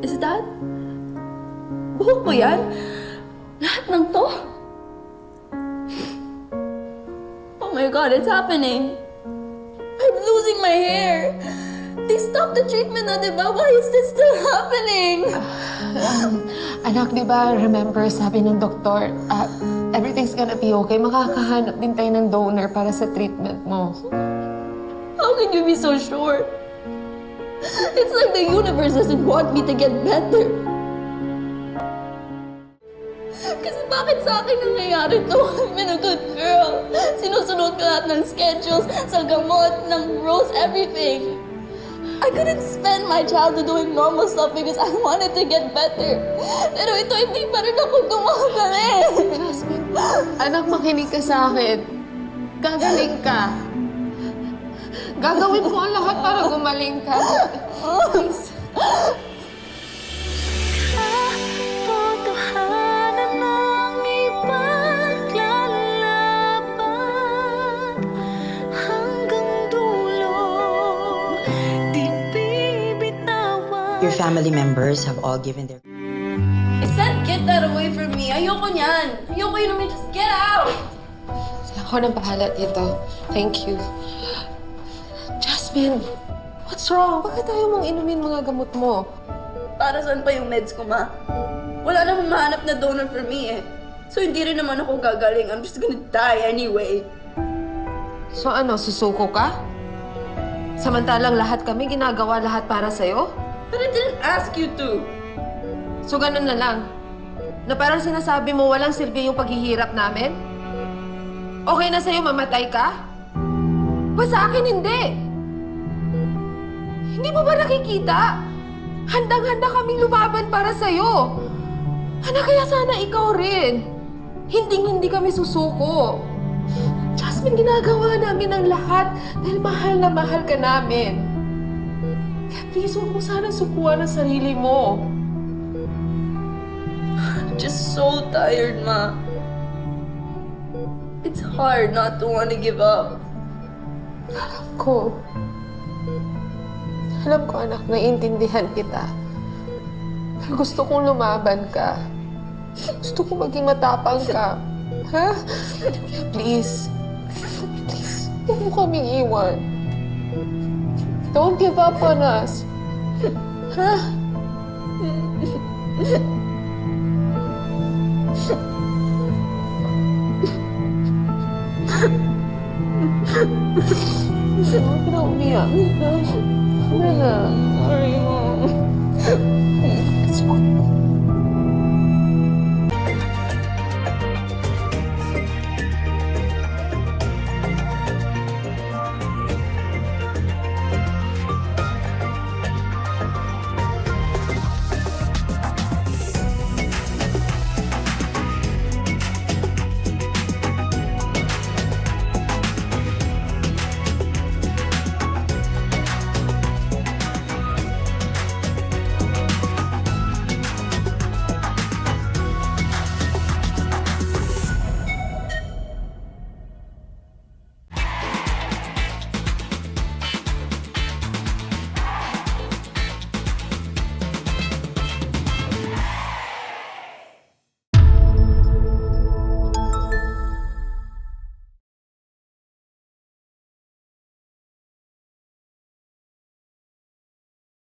Is that? Buhok mo yan? Lahat ng to? Oh my God, it's happening. I'm losing my hair. They stopped the treatment na, diba? Why is this still happening? Anak, di ba, remember, sabi ng doktor, everything's gonna be okay. Makakahanap din tayo ng donor para sa treatment mo. How can you be so sure? It's like the universe doesn't want me to get better. Kasi bakit sa akin nangyayari to? I've been a good girl. Sinusunod ko lahat ng schedules, sa gamot, ng rules, everything. I couldn't spend my childhood doing normal stuff because I wanted to get better. Pero ito, hindi pa rin ako gumagaling. Jasmine, anak, makinig ka sa akin. Gagaling ka. Gagawin ko ang lahat para gumaling ka. Please. Totohanan ng ipaglalaban hanggang dulo, di bibitawan. Your family members have all given their... I said, get that away from me. Ayoko niyan. Ayoko yun naman. Just get out. Ako nang bahala dito. Thank you. Jasmine, what's wrong? Bakit ayaw mong inumin mga gamot mo? Para saan pa yung meds ko, ma? Wala namang mahanap na donor for me eh. So hindi rin naman ako gagaling. I'm just gonna die anyway. So ano, susuko ka? Samantalang lahat kami ginagawa lahat para sa'yo? But I didn't ask you to. So ganun na lang? Na parang sinasabi mo walang silbi yung paghihirap namin? Okay na sa'yo mamatay ka? Pa sa akin hindi! Hindi mo ba nakikita? Handang-handa kaming lumaban para sa'yo. Anak, kaya sana ikaw rin. Hinding-hindi kami susuko. Jasmine, ginagawa namin ang lahat dahil mahal na mahal ka namin. Kaya please, huwag mo sanang sukuan ang sarili mo. I'm just so tired, ma. It's hard not to want to give up. Alam ko, anak, naiintindihan kita. Pero gusto kong lumaban ka. Gusto kong maging matapang ka. Ha? Kaya please, huwag mo kaming iwan. Don't give up on us. Ha? Huwag na umiyak. Ano na? Sorry, ma.